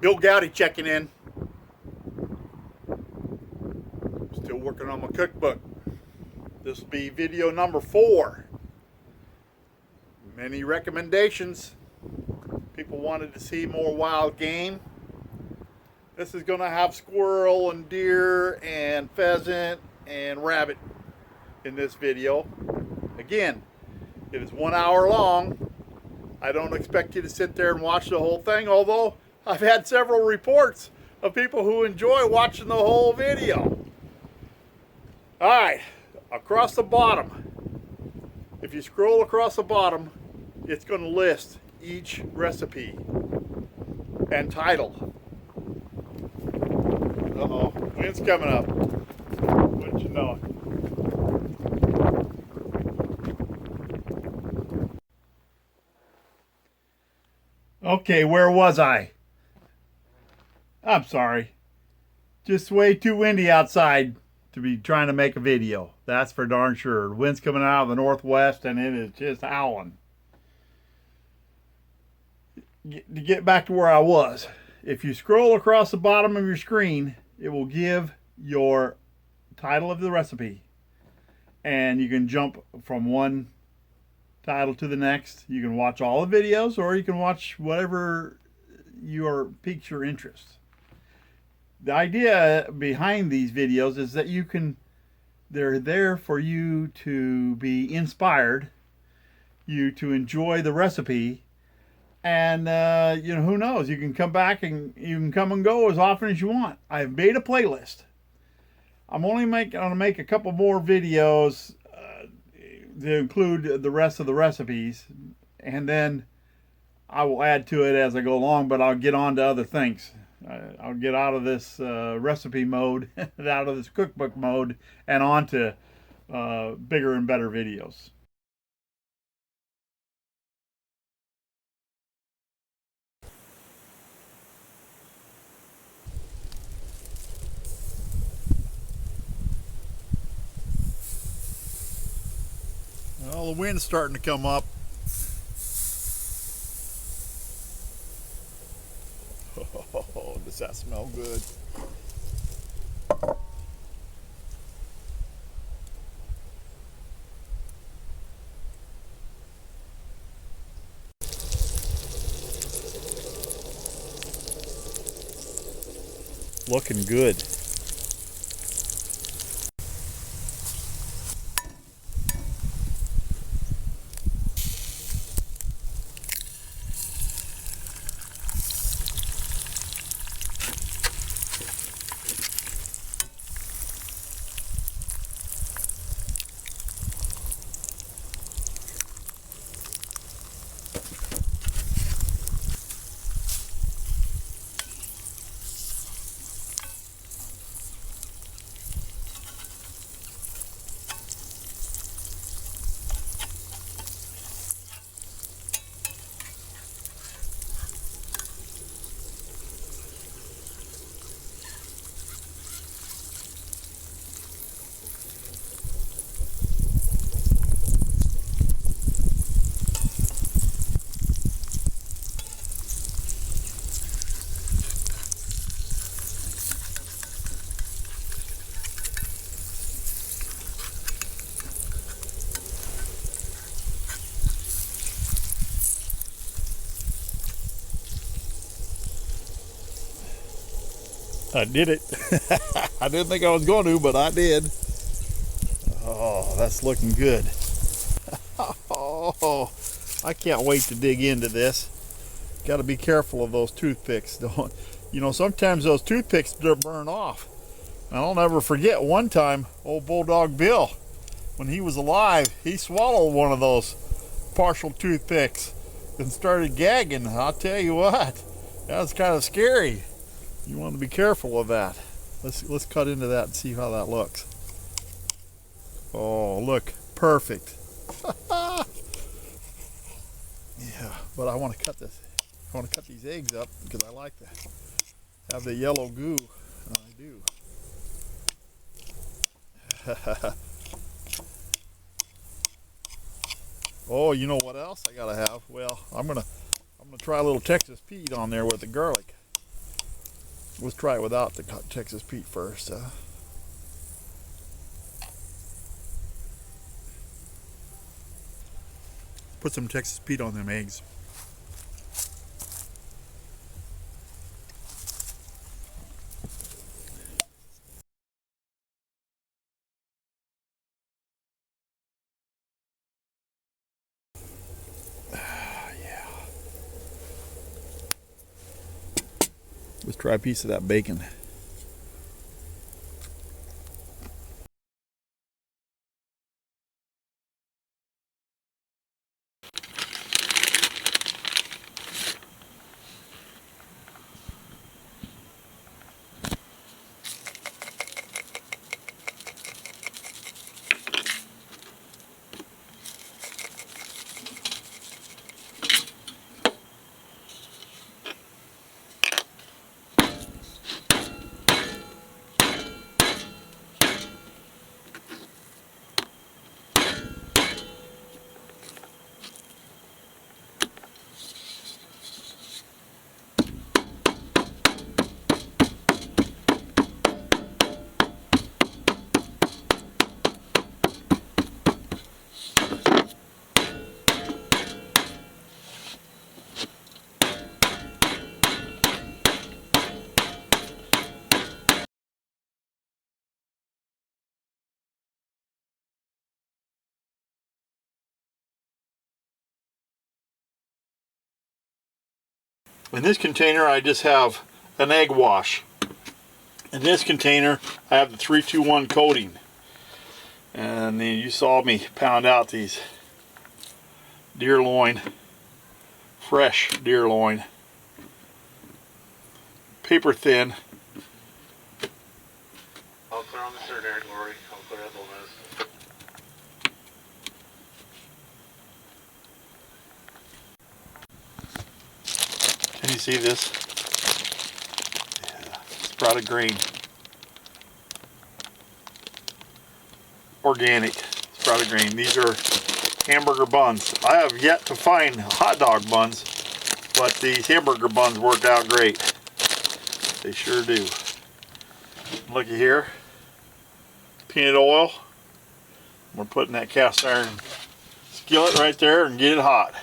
Bill Goudy checking in. Still working on my cookbook. This will be video number 4. Many recommendations. People wanted to see more wild game. This is going to have squirrel and deer and pheasant and rabbit in this video. Again, it is 1 hour long. I don't expect you to sit there and watch the whole thing, although I've had several reports of people who enjoy watching the whole video. Alright, across the bottom, if you scroll across the bottom, it's going to list each recipe and title. Uh-oh, wind's coming up. Wouldn't you know it? Okay, where was I? I'm sorry. Just way too windy outside to be trying to make a video. That's for darn sure. The wind's coming out of the northwest and it is just howling. To get back to where I was, if you scroll across the bottom of your screen, it will give your title of the recipe. And you can jump from one title to the next. You can watch all the videos, or you can watch whatever piques your interest. The idea behind these videos is that they're there for you to be inspired, you to enjoy the recipe, and who knows, you can come back and you can come and go as often as you want. I've made a playlist. I'm only going to make a couple more videos to include the rest of the recipes, and then I will add to it as I go along, but I'll get on to other things. I'll get out of this recipe mode, out of this cookbook mode, and on to bigger and better videos. Well, the wind's starting to come up. Oh, does that smell good? Looking good. I did it. I didn't think I was going to, but I did. Oh, that's looking good. Oh, I can't wait to dig into this. Got to be careful of those toothpicks. Don't, sometimes those toothpicks burn off. I'll never forget one time, old Bulldog Bill, when he was alive, he swallowed one of those partial toothpicks and started gagging. I'll tell you what, that was kind of scary. You want to be careful of that. Let's cut into that and see how that looks. Oh, look, perfect. Yeah, but I want to cut this. I want to cut these eggs up because I like to have the yellow goo. I do. Oh, you know what else I gotta have? Well, I'm gonna try a little Texas Pete on there with the garlic. Let's try it without the Texas Pete first. Put some Texas Pete on them eggs. Yeah. Let's try a piece of that bacon. In this container, I just have an egg wash. In this container, I have the 3-2-1 coating. And then you saw me pound out these deer loin, fresh deer loin, paper thin. I'll clear on the third area, Lori. I'll clear out the list. Can you see this? Yeah, sprouted grain. Organic sprouted grain. These are hamburger buns. I have yet to find hot dog buns, but these hamburger buns work out great. They sure do. Looky here. Peanut oil. We're putting that cast iron skillet right there and get it hot.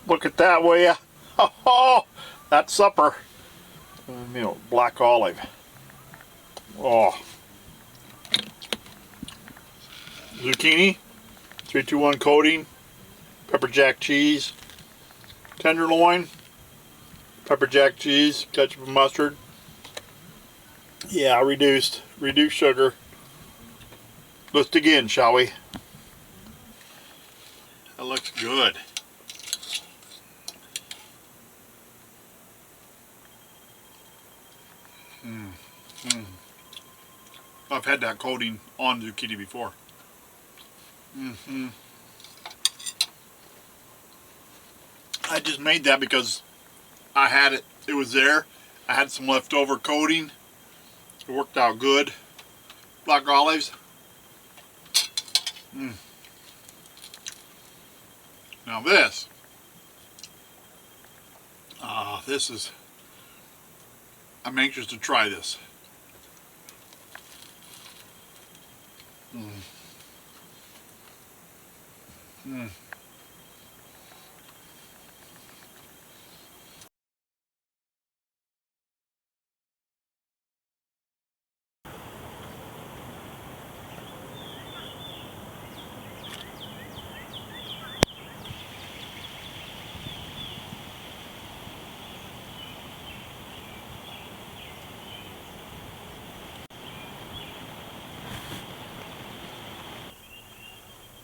Look at that, will ya? Oh, that's supper. You know, black olive. Oh. Zucchini, 3-2-1 coating, pepper jack cheese, tenderloin, pepper jack cheese, ketchup and mustard. Yeah, reduced sugar. Let's dig in, shall we? That looks good. I've had that coating on zucchini before. I just made that because I had it. It was there. I had some leftover coating. It worked out good. Black olives. Now this. This is. I'm anxious to try this.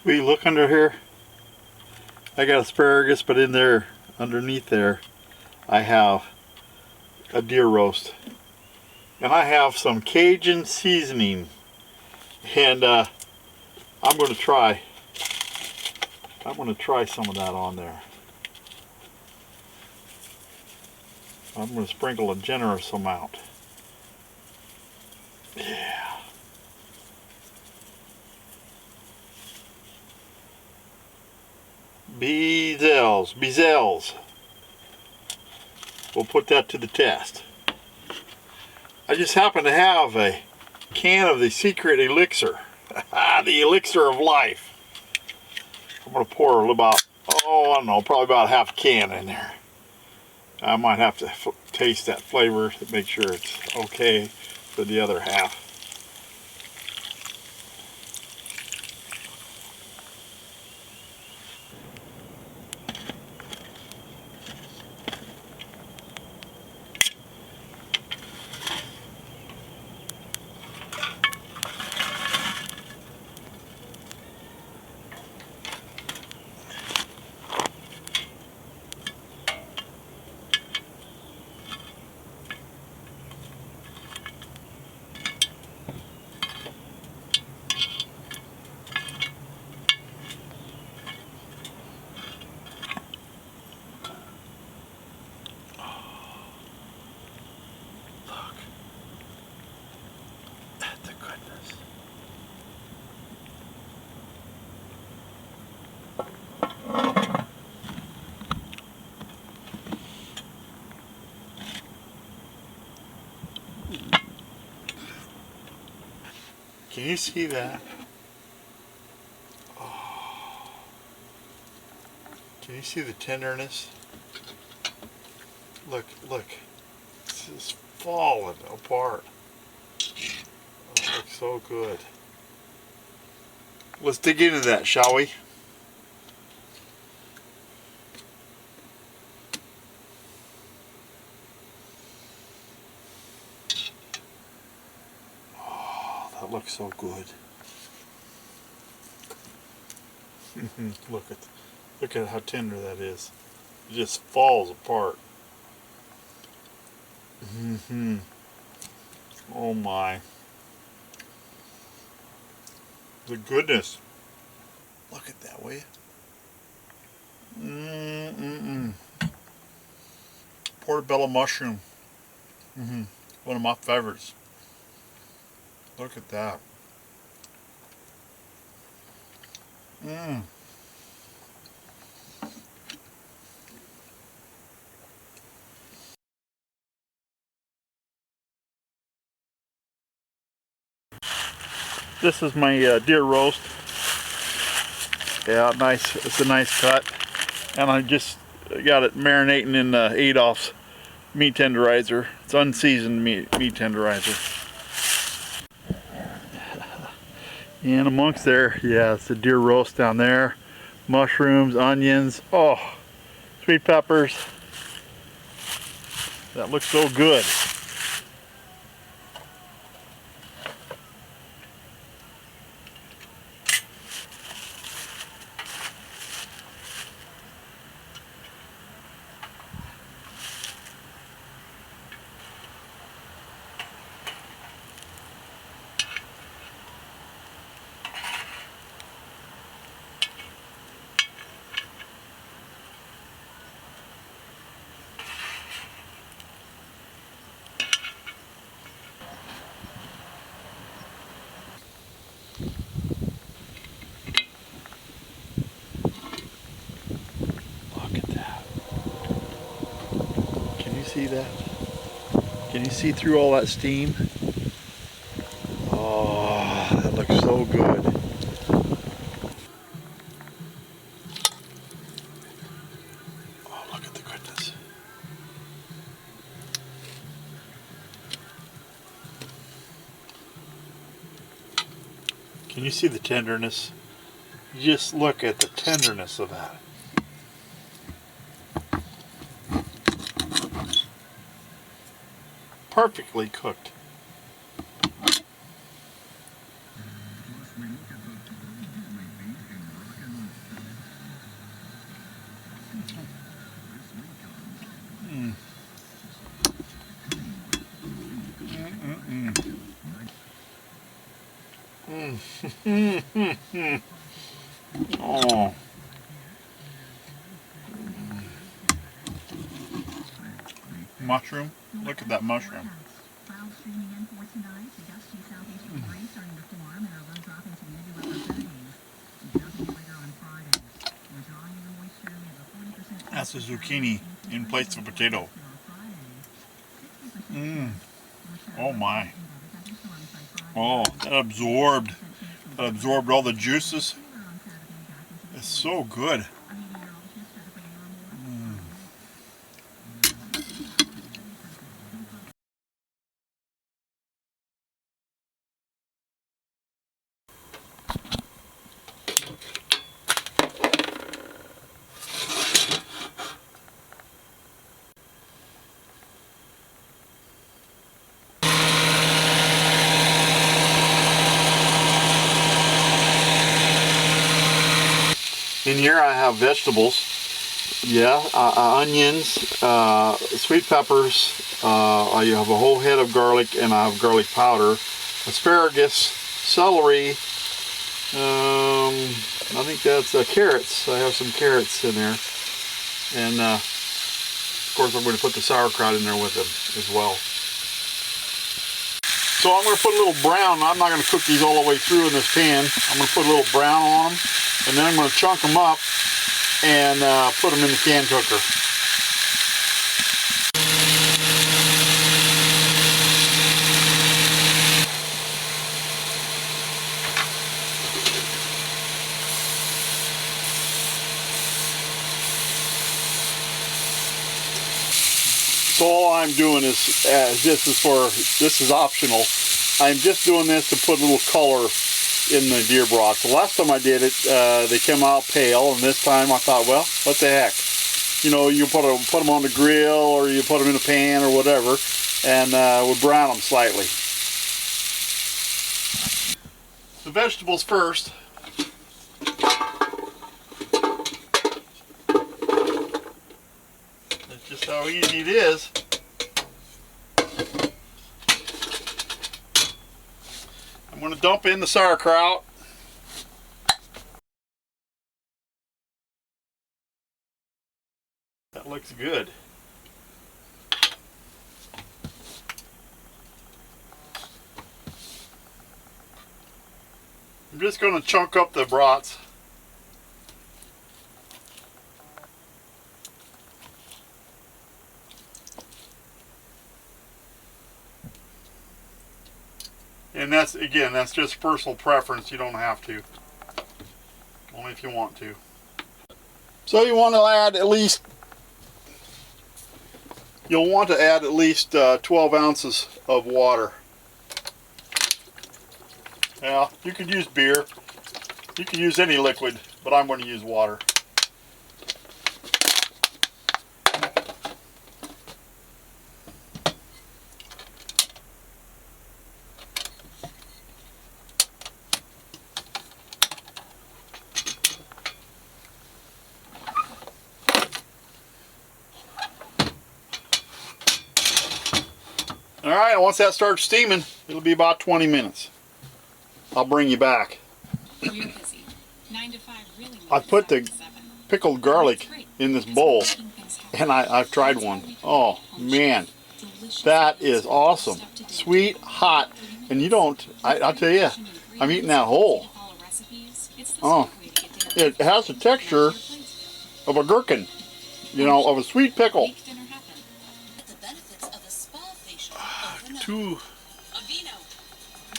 Will you look under here? I got asparagus, but in there, underneath there, I have a deer roast. And I have some Cajun seasoning. And I'm going to try some of that on there. I'm going to sprinkle a generous amount. Yeah. Bezels. We'll put that to the test. I just happen to have a can of the secret elixir. The elixir of life. I'm going to pour about, I don't know, probably about half a can in there. I might have to taste that flavor to make sure it's okay for the other half. Can you see that? Oh. Can you see the tenderness? Look. It's just falling apart. Oh, it looks so good. Let's dig into that, shall we? Oh, that looks so good. Look at how tender that is. It just falls apart. Oh my. The goodness. Look at that, will you? Portobello mushroom. One of my favorites. Look at that. This is my deer roast. Yeah, nice. It's a nice cut. And I just got it marinating in Adolph's meat tenderizer. It's unseasoned meat tenderizer. And amongst there, yeah, it's a deer roast down there. Mushrooms, onions, oh, sweet peppers. That looks so good. See that? Can you see through all that steam? Oh, that looks so good. Oh, look at the goodness. Can you see the tenderness? Just look at the tenderness of that. Perfectly cooked. Oh. Mushroom. Look at that mushroom. That's a zucchini in place of a potato. Oh my. Oh, that absorbed all the juices. It's so good. In here I have vegetables. Yeah, onions, sweet peppers. I have a whole head of garlic, and I have garlic powder, asparagus, celery. I think that's carrots. I have some carrots in there, and of course I'm going to put the sauerkraut in there with them as well. So I'm going to put a little brown. I'm not going to cook these all the way through in this pan. I'm going to put a little brown on them, and then I'm going to chunk them up and put them in the can cooker. So all I'm doing is, this is optional. I'm just doing this to put a little color in the deer broth. The last time I did it, they came out pale, and this time I thought, well, what the heck? You know, you put them on the grill, or you put them in a pan, or whatever, and we'll brown them slightly. The vegetables first. That's just how easy it is. I'm going to dump in the sauerkraut. That looks good. I'm just going to chunk up the brats. And that's just personal preference. You don't have to. Only if you want to. So you'll want to add at least 12 ounces of water. Yeah, you could use beer. You could use any liquid, but I'm going to use water. Alright, once that starts steaming, it'll be about 20 minutes. I'll bring you back. I've put the pickled garlic in this bowl, and I've tried one. Oh man, that is awesome. Sweet, hot, and you don't, I'll tell you, I'm eating that whole. Oh, it has the texture of a gherkin, you know, of a sweet pickle.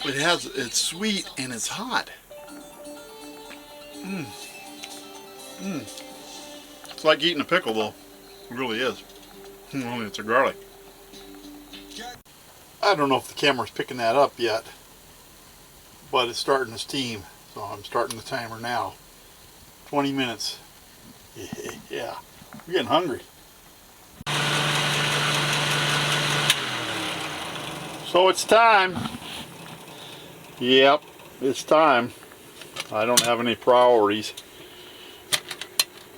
It's sweet and it's hot. It's like eating a pickle, though. It really is. Only it's a garlic. I don't know if the camera's picking that up yet, but it's starting to steam, so I'm starting the timer now. 20 minutes. Yeah, I'm getting hungry. So it's time. Yep, it's time. I don't have any priorities.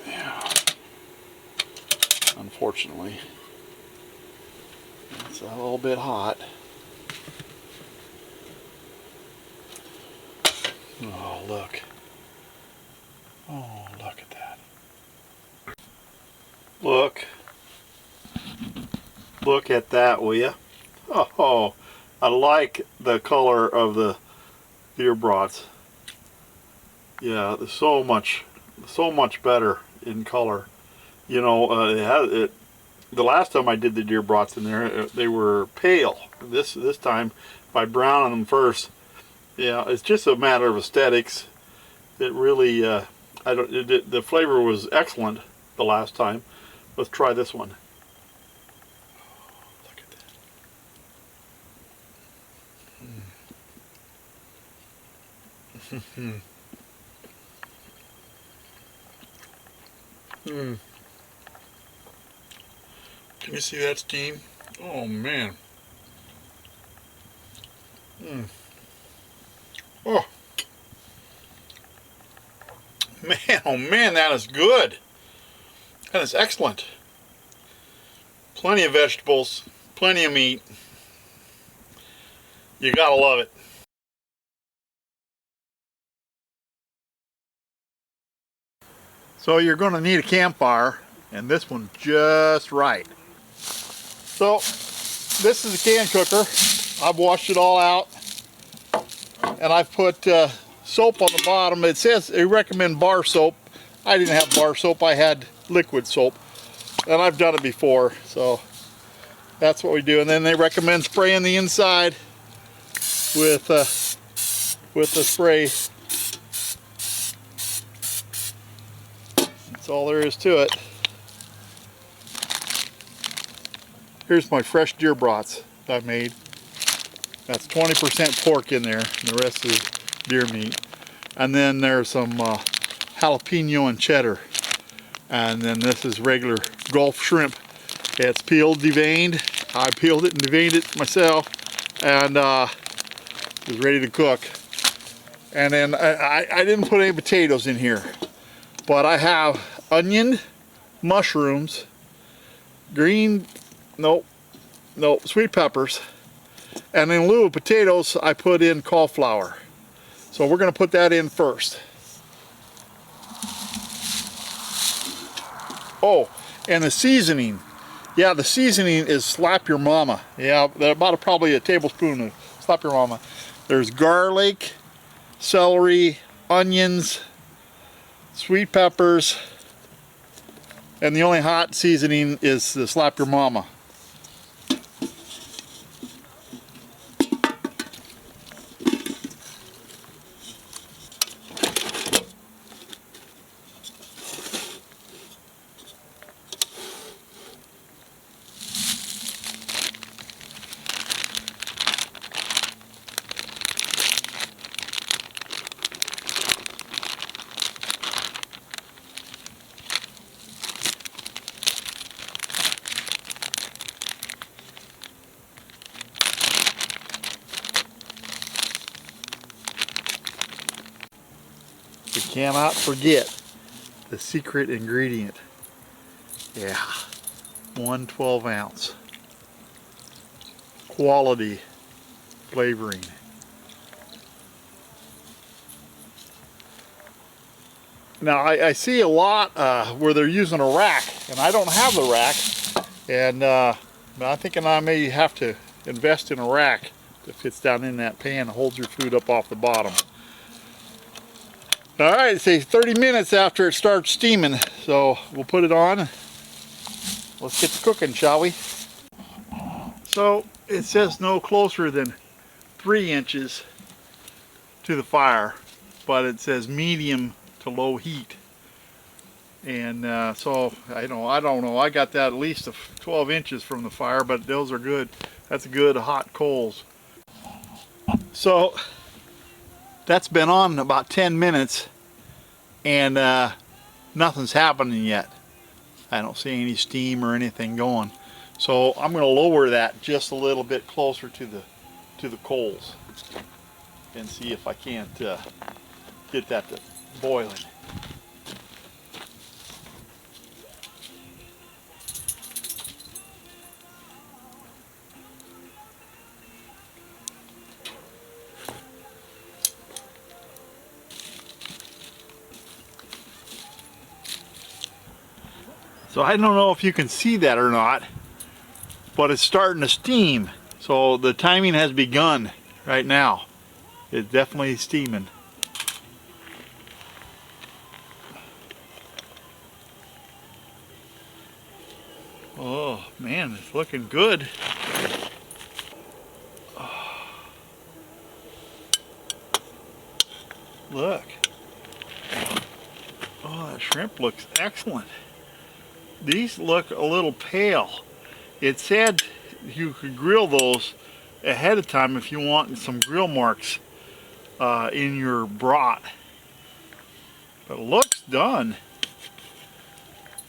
Yeah. Unfortunately. It's a little bit hot. Oh, look. Oh, look at that. Look. Look at that, will ya? Oh, I like the color of the deer brats. Yeah, there's so much better in color. You know, the last time I did the deer brats in there, they were pale. This time, by browning them first, yeah, it's just a matter of aesthetics. It really, the flavor was excellent the last time. Let's try this one. Look at that. Can you see that steam? Oh man. Oh man, oh man, that is good. That is excellent. Plenty of vegetables, plenty of meat. You gotta love it. So you're gonna need a campfire, and this one's just right. So this is a can cooker. I've washed it all out, and I've put soap on the bottom. It says they recommend bar soap. I didn't have bar soap, I had liquid soap, and I've done it before, so that's what we do. And then they recommend spraying the inside with the spray. That's all there is to it. Here's my fresh deer brats I made. That's 20% pork in there, and the rest is deer meat. And then there's some jalapeno and cheddar. And then this is regular Gulf shrimp. It's peeled, deveined. I peeled it and deveined it myself, and it was ready to cook. And then I didn't put any potatoes in here, but I have onion, mushrooms, sweet peppers, and in lieu of potatoes I put in cauliflower. So we're going to put that in first. Oh, and the seasoning. Yeah, the seasoning is slap your mama. Yeah, about probably a tablespoon of slap your mama. There's garlic, celery, onions, sweet peppers, and the only hot seasoning is the slap your mama. We cannot forget the secret ingredient. Yeah, 1 12-ounce. Quality flavoring. Now I see a lot where they're using a rack, and I don't have the rack, and I'm thinking I may have to invest in a rack that fits down in that pan and holds your food up off the bottom. All right, say 30 minutes after it starts steaming, so we'll put it on. Let's get to cooking, shall we? So it says no closer than 3 inches to the fire, but it says medium to low heat. And so I don't know. I got that at least 12 inches from the fire, but those are good. That's good hot coals. So that's been on about 10 minutes, and nothing's happening yet. I don't see any steam or anything going. So I'm going to lower that just a little bit closer to the coals and see if I can't get that to boiling. So I don't know if you can see that or not, but it's starting to steam. So the timing has begun right now. It's definitely steaming. Oh man, it's looking good. Oh, look. Oh, that shrimp looks excellent. These look a little pale. It said you could grill those ahead of time if you want some grill marks in your brat. But it looks done.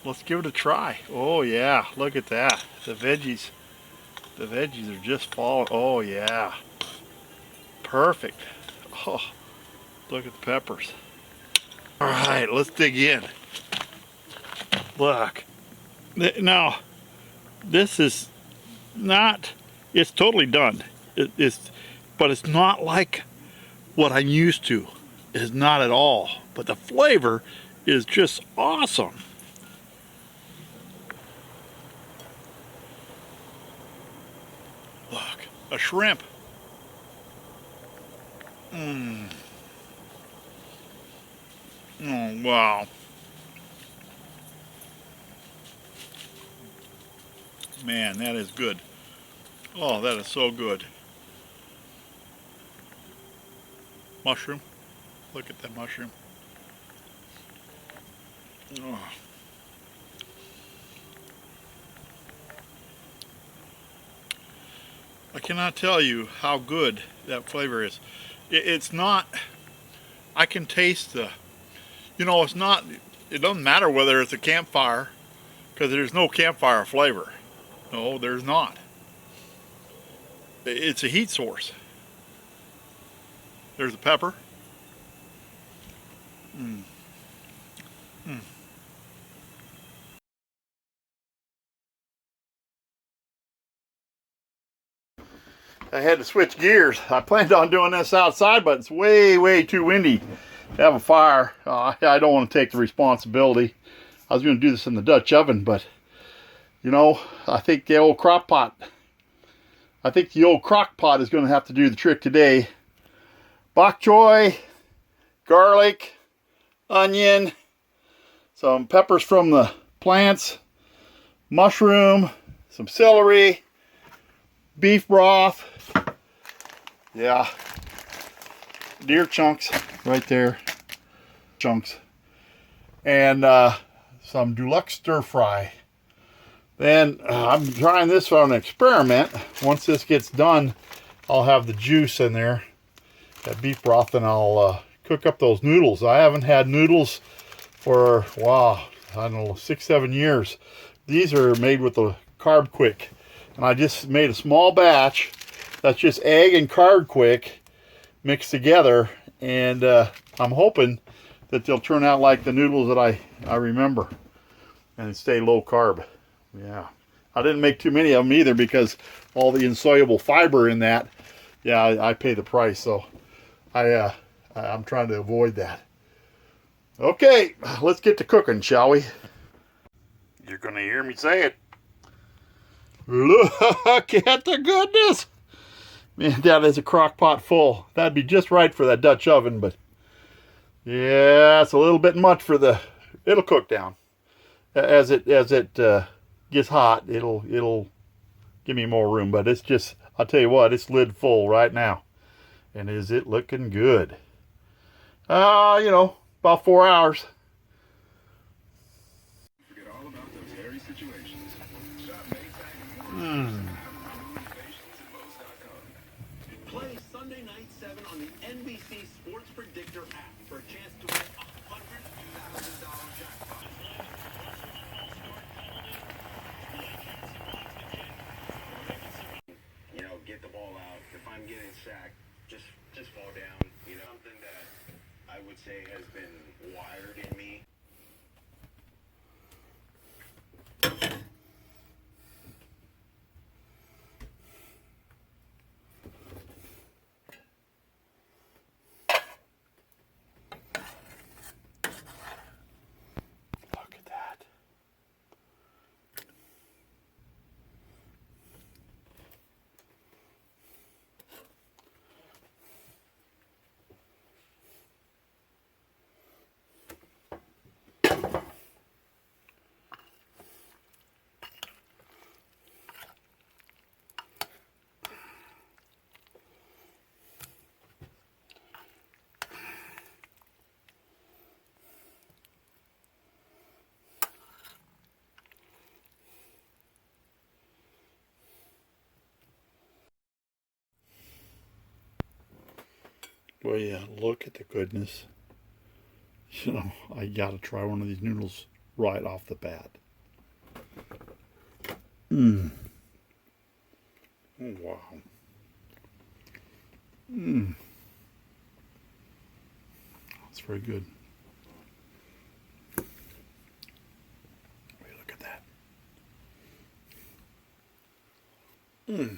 Let's give it a try. Oh yeah, look at that. The veggies are just falling. Oh yeah, perfect. Oh, look at the peppers. All right, let's dig in. Look. Now, this is not, it's totally done. But it's not like what I'm used to. It's not at all. But the flavor is just awesome. Look, a shrimp. Mmm. Oh, wow. Man, that is good. Oh, that is so good. Mushroom. Look at that mushroom. Oh. I cannot tell you how good that flavor is. It's not, I can taste the, you know, it's not, it doesn't matter whether it's a campfire, because there's no campfire flavor. No, there's not. It's a heat source. There's the pepper. Mm. Mm. I had to switch gears. I planned on doing this outside, but it's way too windy to have a fire. I don't want to take the responsibility. I was going to do this in the Dutch oven, but you know, I think the old crock pot is going to have to do the trick today. Bok choy, garlic, onion, some peppers from the plants, mushroom, some celery, beef broth. Yeah, deer chunks right there, chunks, and some deluxe stir fry. Then I'm trying this on an experiment. Once this gets done, I'll have the juice in there, that beef broth, and I'll cook up those noodles. I haven't had noodles for, wow, I don't know, 6-7 years. These are made with the Carb Quick, and I just made a small batch. That's just egg and Carb Quick mixed together, and I'm hoping that they'll turn out like the noodles that I remember and stay low carb. Yeah, I didn't make too many of them either because all the insoluble fiber in that, yeah, I pay the price, so I'm trying to avoid that. Okay, let's get to cooking, shall we? You're gonna hear me say it. Look at the goodness! Man, that is a crock pot full. That'd be just right for that Dutch oven, but yeah, it's a little bit much for the. It'll cook down as it gets hot. It'll give me more room, but it's just, I'll tell you what, it's lid full right now, and is it looking good? You know, about 4 hours. Forget all about those hairy situations. Shop Maytag. Play Sunday night 7 on the NBC Sports Predictor app for a chance to win $100,000 jackpot. You know, get the ball out. If I'm getting sacked, just fall down. You know, something that I would say has been wired in me. Look at that. Well, yeah, look at the goodness. You know, I gotta try one of these noodles right off the bat. Mmm. Oh, wow. Mmm. That's very good. Wait, look at that. Mmm.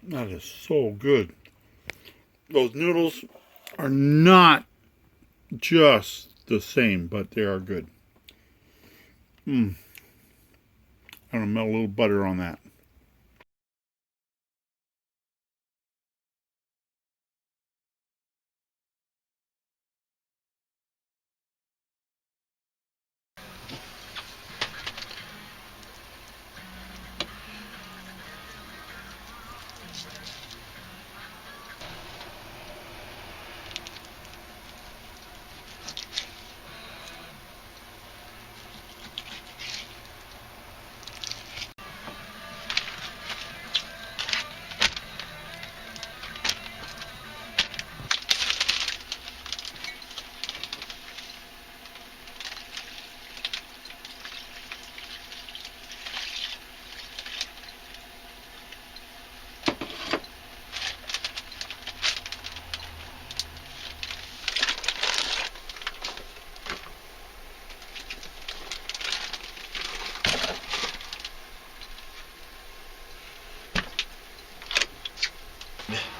That is so good. Those noodles are not just the same, but they are good. I'm gonna melt a little butter on that.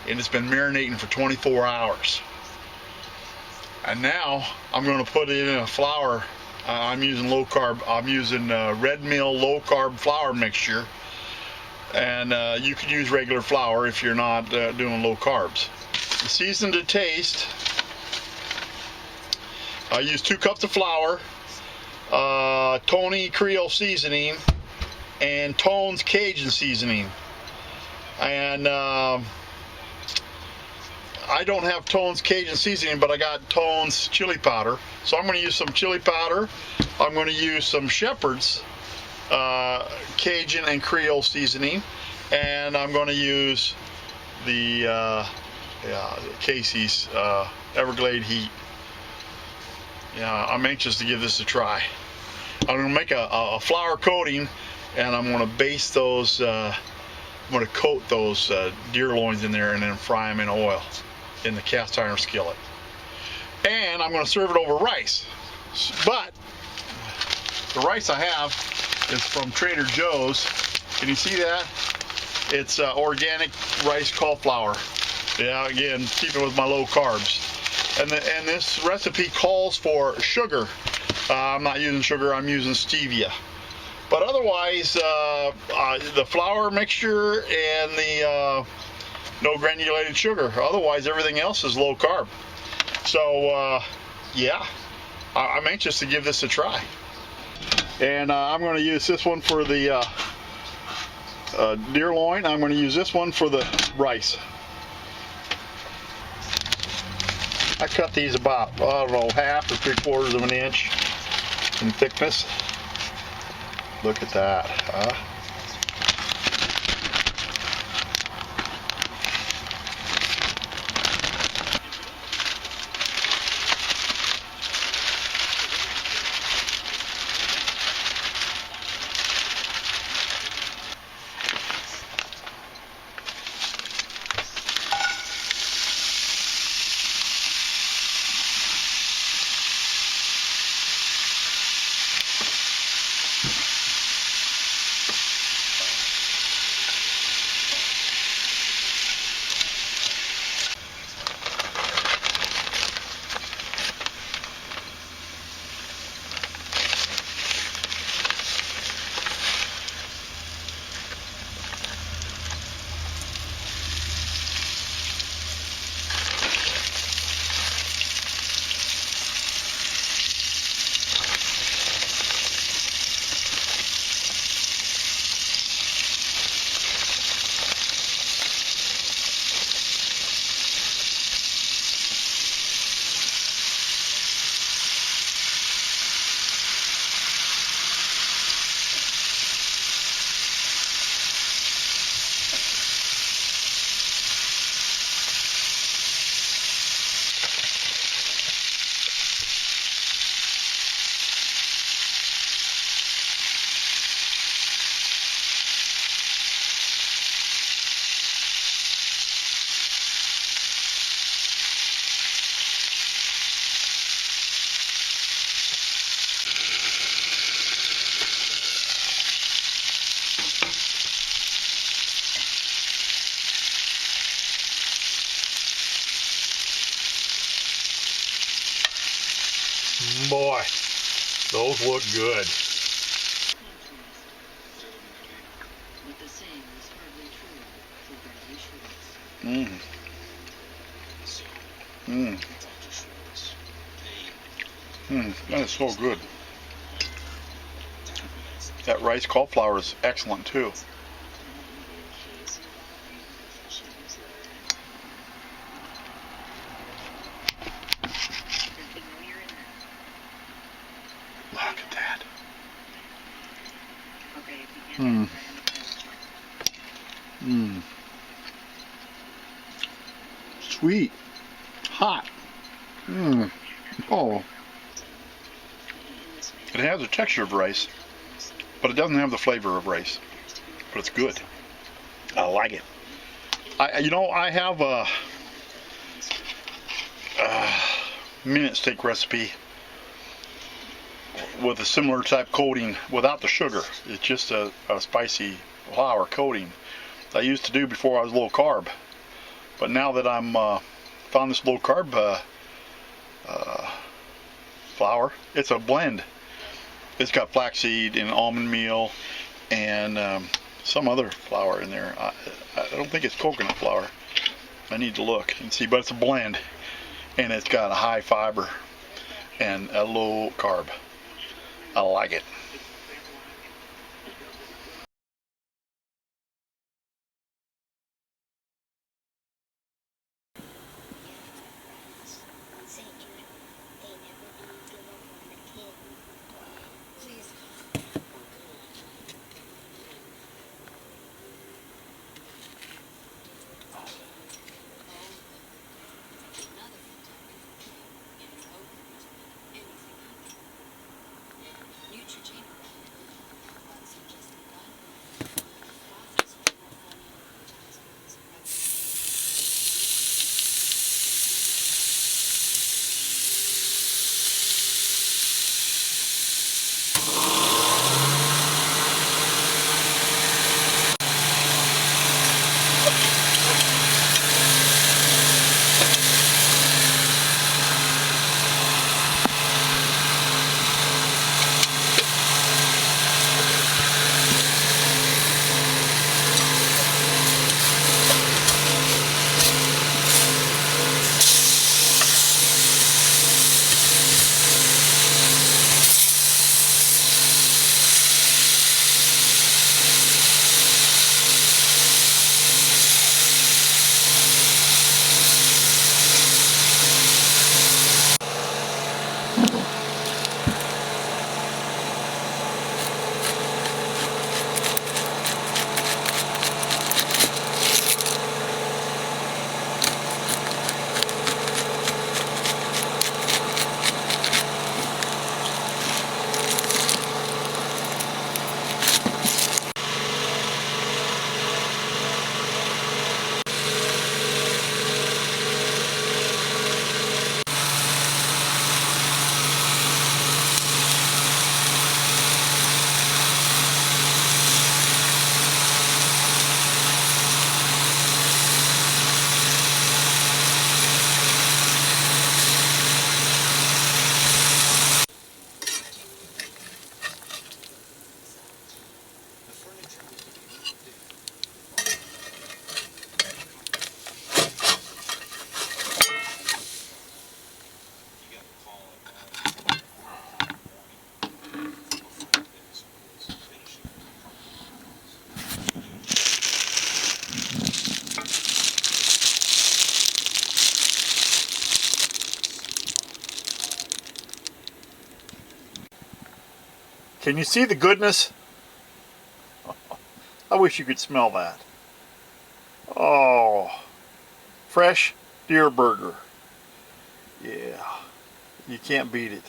And it's been marinating for 24 hours. And now I'm going to put it in a flour. I'm using low carb. I'm using red mill low carb flour mixture. And you can use regular flour if you're not doing low carbs. Season to taste. I use 2 cups of flour, Tony Creole seasoning, and Tone's Cajun seasoning. And I don't have Tone's Cajun seasoning, but I got Tone's chili powder. So I'm going to use some chili powder. I'm going to use some Shepherd's Cajun and Creole seasoning. And I'm going to use the Casey's Everglade Heat. Yeah, I'm anxious to give this a try. I'm going to make a flour coating, and I'm going to baste those, I'm going to coat those deer loins in there and then fry them in oil in the cast iron skillet. And I'm going to serve it over rice. But the rice I have is from Trader Joe's. Can you see that? It's organic rice cauliflower. Yeah, again, keeping with my low carbs. And this recipe calls for sugar. I'm not using sugar, I'm using stevia. But otherwise, the flour mixture and the no granulated sugar. Otherwise, everything else is low carb. So, yeah, I'm anxious to give this a try. And I'm going to use this one for the deer loin. I'm going to use this one for the rice. I cut these about, I don't know, 1/2 or 3/4 of an inch in thickness. Look at that. Boy, those look good. Mmm. Mmm. Mmm. That is so good. That rice cauliflower is excellent too. Look at that. Mmm. Mmm. Sweet. Hot. Mmm. Oh. It has the texture of rice, but it doesn't have the flavor of rice. But it's good. I like it. I have a minute steak recipe with a similar type coating without the sugar. It's just a spicy flour coating that I used to do before I was low carb. But now that I'm found this low carb flour, it's a blend. It's got flaxseed and almond meal and some other flour in there. I don't think it's coconut flour. I need to look and see, but it's a blend, and it's got a high fiber and a low carb. I like it. Can you see the goodness? I wish you could smell that. Oh, fresh deer burger. Yeah, you can't beat it.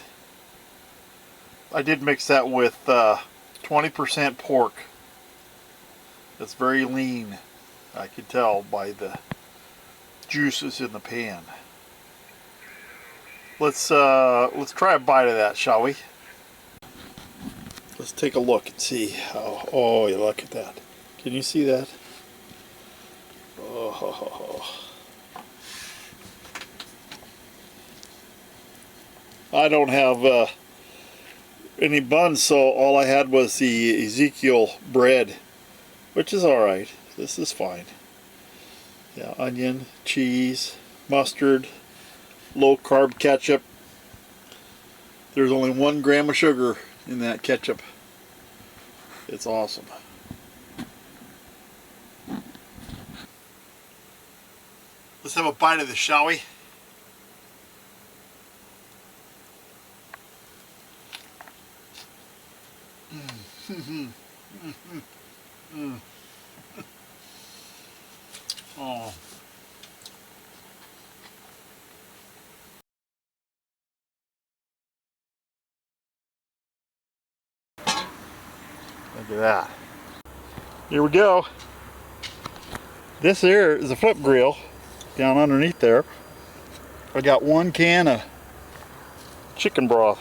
I did mix that with 20% pork. It's very lean. I could tell by the juices in the pan. Let's try a bite of that, shall we? Let's take a look and see how. Oh, you look at that. Can you see that? Oh. I don't have any buns, so all I had was the Ezekiel bread, which is alright. This is fine. Yeah, onion, cheese, mustard, low carb ketchup. There's only 1 gram of sugar in that ketchup. It's awesome. Let's have a bite of this, shall we? Oh. Look at that. Here we go. This here is a flip grill down underneath there. I got 1 can of chicken broth.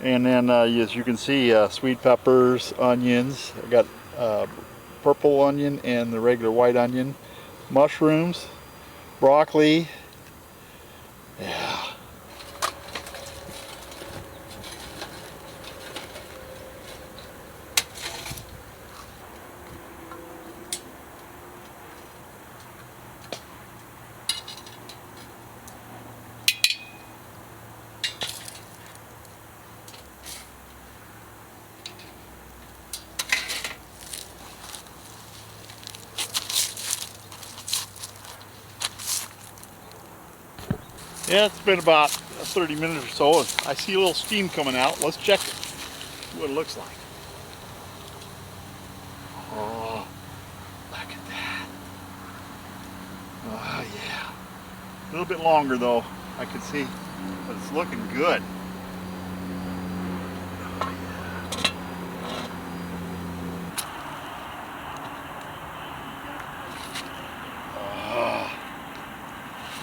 And then as you can see, sweet peppers, onions. I got purple onion and the regular white onion. Mushrooms, broccoli. Yeah. Yeah, it's been about 30 minutes or so, and I see a little steam coming out. Let's check it, what it looks like. Oh, look at that. Oh, yeah. A little bit longer, though, I can see, but it's looking good. Oh,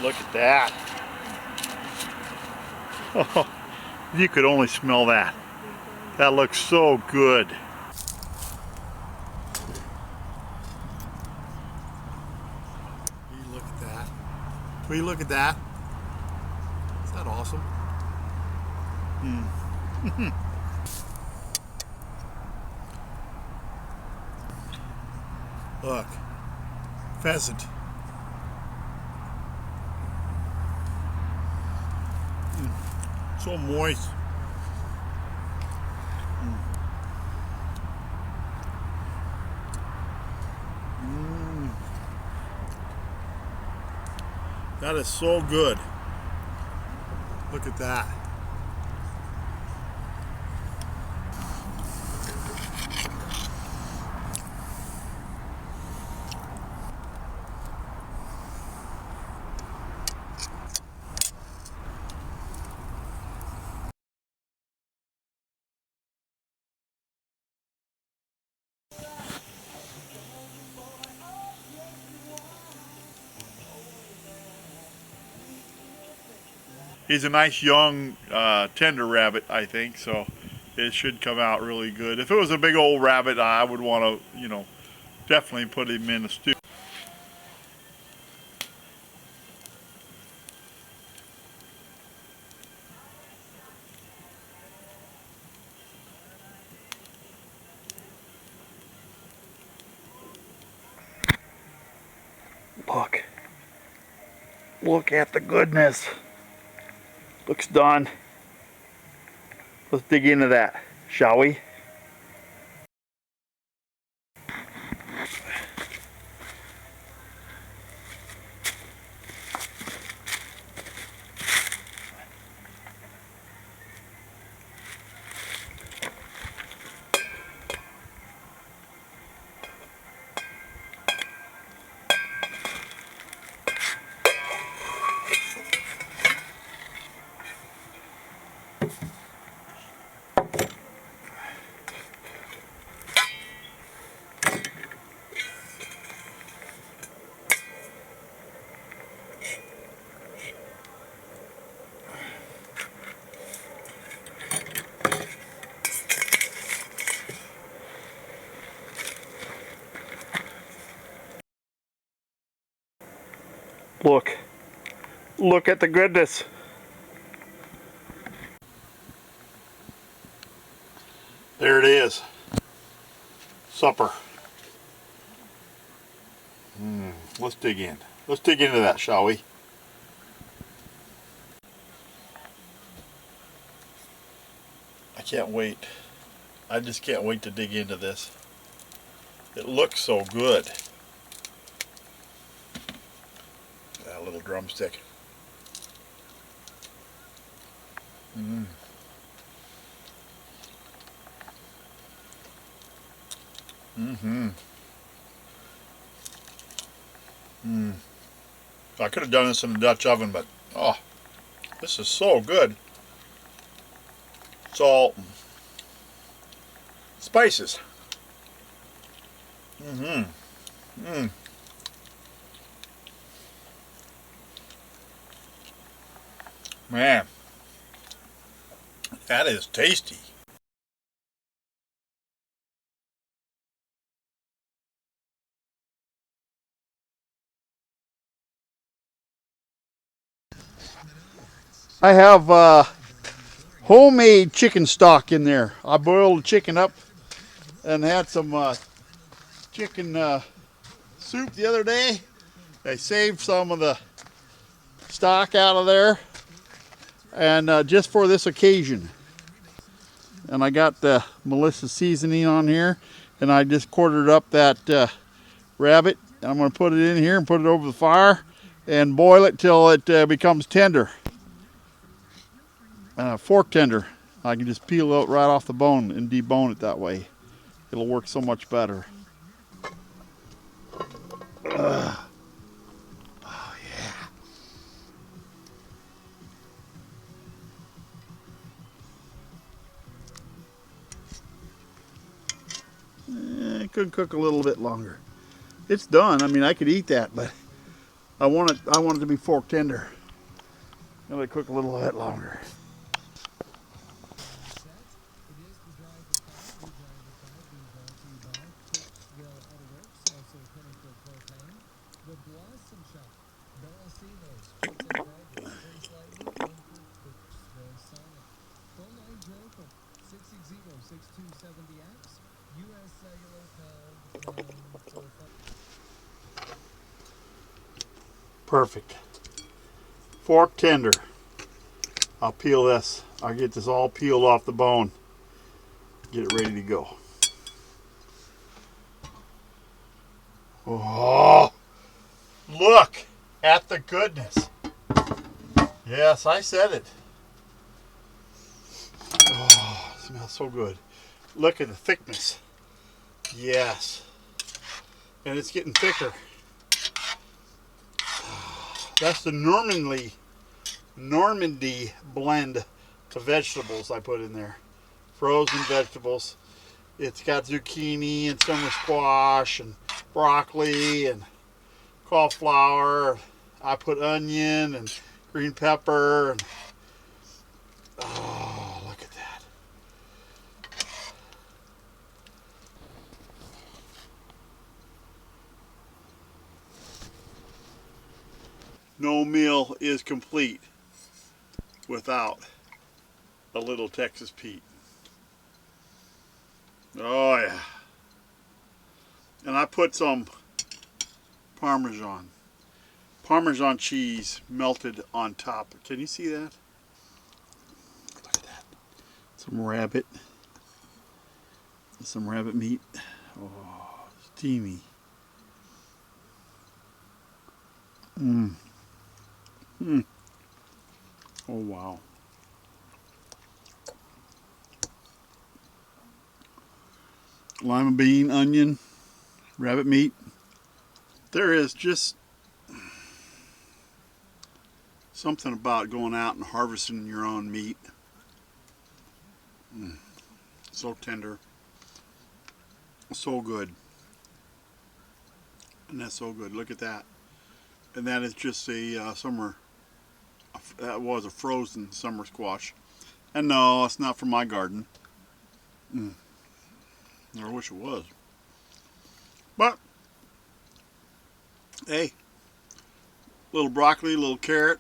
look at that. Oh, you could only smell that. That looks so good. Will you look at that? Will you look at that? Is that awesome? Look, pheasant. So moist. That is so good. Look at that. He's a nice young tender rabbit, I think, so it should come out really good. If it was a big old rabbit, I would want to, you know, definitely put him in a stew. Look. Look at the goodness. Looks done. Let's dig into that, shall we? Look. Look at the goodness. There it is. Supper. Let's dig in. Let's dig into that, shall we? I can't wait. I just can't wait to dig into this. It looks so good. That little drumstick. I could have done this in a Dutch oven, but oh, this is so good. Salt, spices. Man, that is tasty. I have homemade chicken stock in there. I boiled the chicken up and had some chicken soup the other day. I saved some of the stock out of there, and just for this occasion. And I got the Melissa seasoning on here, and I just quartered up that rabbit. And I'm going to put it in here and put it over the fire and boil it till it becomes tender. Fork tender. I can just peel it right off the bone and debone it that way. It'll work so much better. Oh yeah. It could cook a little bit longer. It's done. I mean, I could eat that, but I want it to be fork tender. Let it cook a little bit longer. Perfect. Fork tender. I'll peel this. I'll get this all peeled off the bone. Get it ready to go. Oh, look at the goodness. Yes, I said it. Oh, it smells so good. Look at the thickness. Yes. And it's getting thicker. That's the Normandy blend of vegetables I put in there. Frozen vegetables. It's got zucchini and summer squash and broccoli and cauliflower. I put onion and green pepper. And, oh, look at that. No meal is complete without a little Texas Pete. Oh yeah. And I put some Parmesan cheese melted on top. Can you see that? Look at that. Some rabbit meat. Oh, steamy. Oh wow. Lima bean, onion, rabbit meat. There is just something about going out and harvesting your own meat. So tender. So good. And that's so good. Look at that. And that is just a that was a frozen summer squash. And no, it's not from my garden. I wish it was. But, hey, little broccoli, little carrot.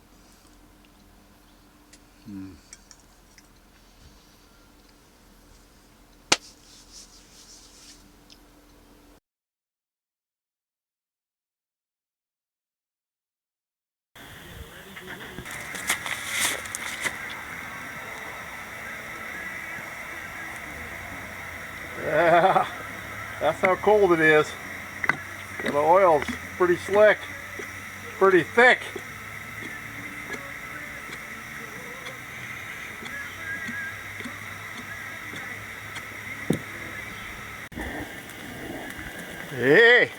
Yeah, that's how cold it is. The oil's pretty slick, pretty thick. Hey,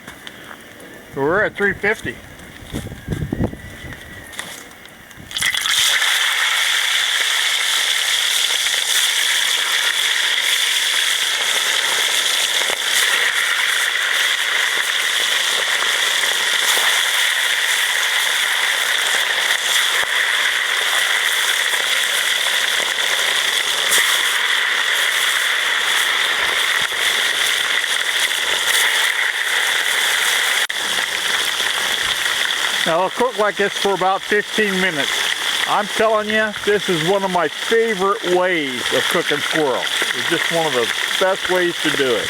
we're at 350. Now it'll cook like this for about 15 minutes. I'm telling you, this is one of my favorite ways of cooking squirrel. It's just one of the best ways to do it.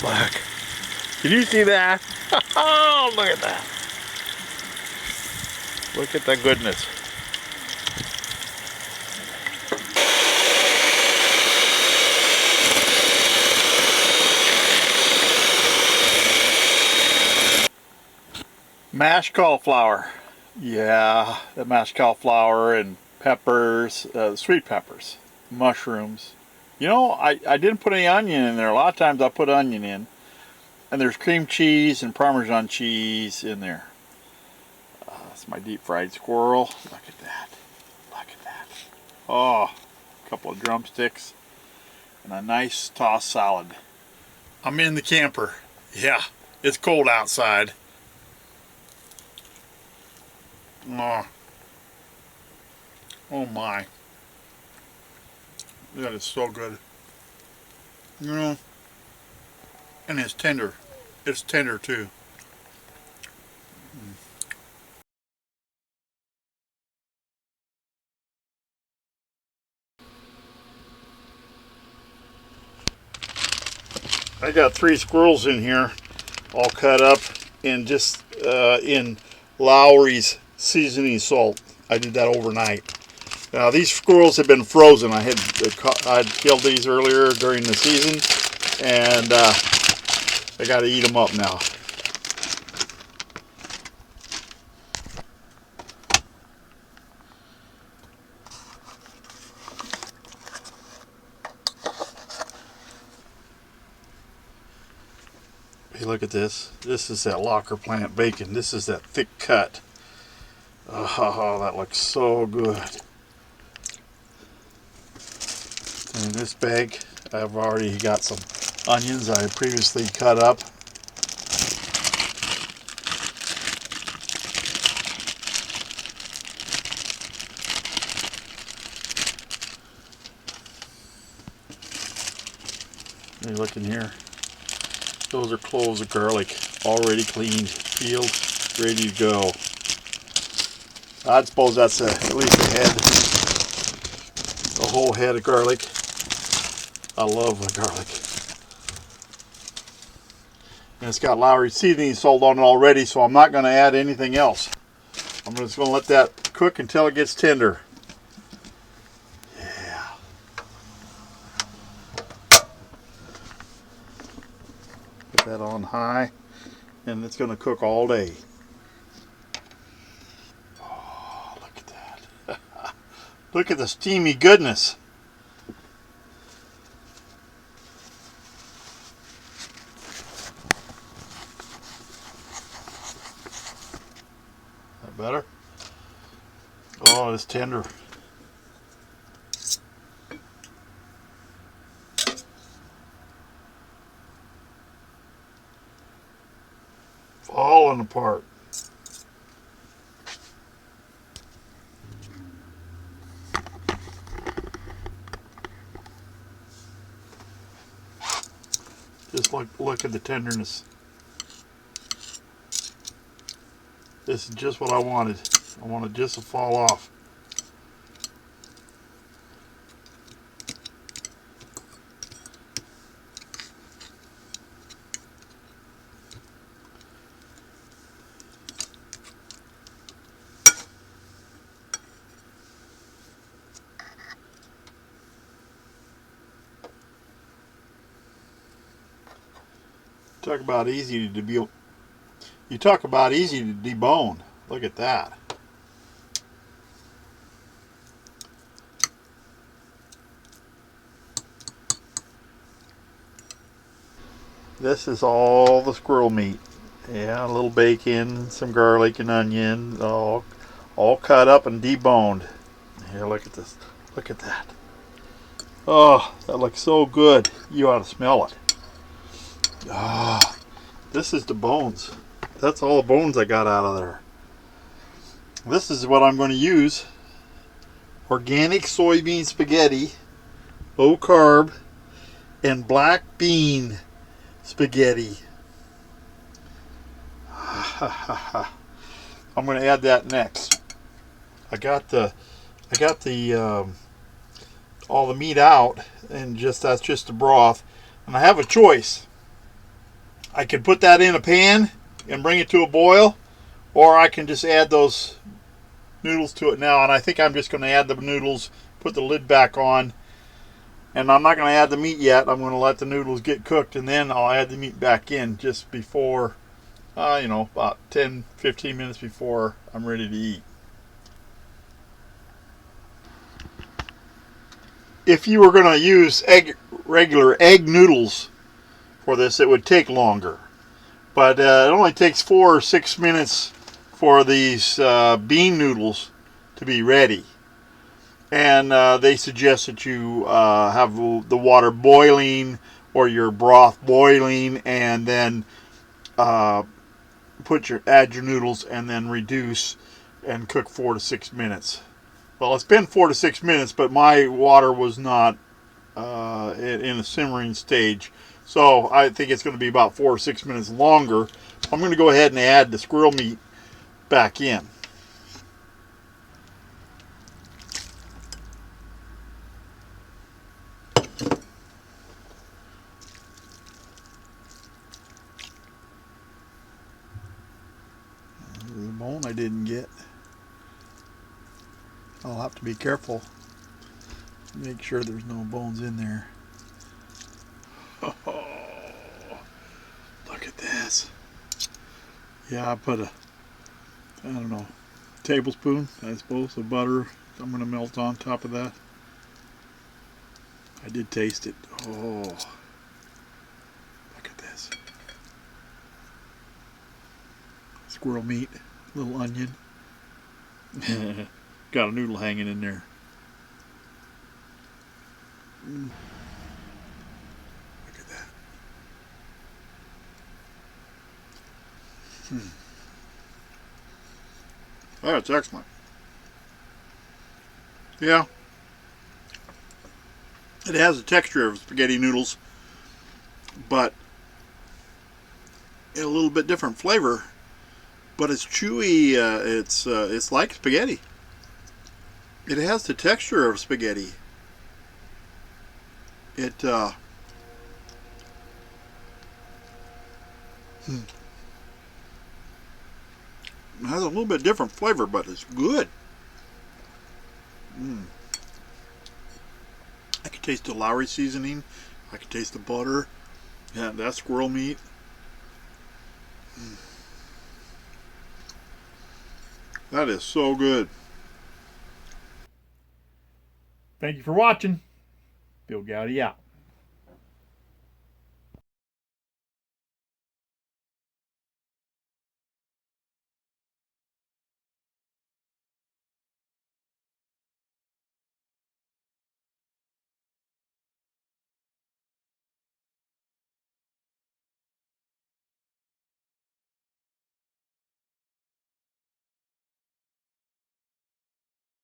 Look. Can you see that? Oh, look at that. Look at that goodness. Mashed cauliflower. Yeah, the mashed cauliflower and peppers, sweet peppers, mushrooms. You know, I didn't put any onion in there. A lot of times I put onion in. And there's cream cheese and Parmesan cheese in there. That's my deep fried squirrel. Look at that. Look at that. Oh, a couple of drumsticks and a nice tossed salad. I'm in the camper. Yeah, it's cold outside. Oh, oh my. That is so good. You know, and it's tender. It's tender too. I got 3 squirrels in here, all cut up in just in Lowry's seasoning salt. I did that overnight. Now these squirrels have been frozen. I'd killed these earlier during the season, and I got to eat them up now. Hey, look at this. This is that locker plant bacon. This is that thick cut. Oh, that looks so good. And in this bag, I've already got some onions I previously cut up. Hey, look in here. Those are cloves of garlic, already cleaned, peeled, ready to go. I'd suppose that's at least a whole head of garlic. I love the garlic. And it's got Lowry seasoning salt on it already, so I'm not going to add anything else. I'm just going to let that cook until it gets tender. Yeah. Put that on high, and it's going to cook all day. Oh, look at that. Look at the steamy goodness. That better? Oh, it's tender. Falling apart. Just look at the tenderness. This is just what I wanted. I wanted just to fall off. Talk about easy to be. You talk about easy to debone. Look at that. This is all the squirrel meat. Yeah, a little bacon, some garlic and onion, all cut up and deboned. Here, look at this. Look at that. Oh, that looks so good. You ought to smell it. Ah, this is the bones. That's all the bones I got out of there. This is what I'm going to use. Organic soybean spaghetti, low carb, and black bean spaghetti. I'm going to add that next. I got the all the meat out, and that's just the broth. And I have a choice. I can put that in a pan and bring it to a boil, or I can just add those noodles to it now. And I think I'm just going to add the noodles, put the lid back on, and I'm not going to add the meat yet. I'm going to let the noodles get cooked, and then I'll add the meat back in just before, about 10-15 minutes before I'm ready to eat. If you were going to use regular egg noodles for this, it would take longer. But it only takes 4 or 6 minutes for these bean noodles to be ready. And they suggest that you have the water boiling or your broth boiling, and then add your noodles and then reduce and cook 4 to 6 minutes. Well, it's been 4 to 6 minutes, but my water was not in a simmering stage. So I think it's going to be about 4 or 6 minutes longer. I'm going to go ahead and add the squirrel meat back in. The bone I didn't get. I'll have to be careful. Make sure there's no bones in there. Oh, look at this. Yeah, I put I don't know, tablespoon, I suppose, of butter. I'm going to melt on top of that. I did taste it. Oh, look at this. Squirrel meat, little onion. Got a noodle hanging in there. Look at that. That's excellent. Yeah. It has the texture of spaghetti noodles, but a little bit different flavor. But it's chewy. It's like spaghetti. It has the texture of spaghetti. It has a little bit different flavor, but it's good. I can taste the Lowry seasoning. I can taste the butter. Yeah, that squirrel meat. That is so good. Thank you for watching. Bill Goudy out.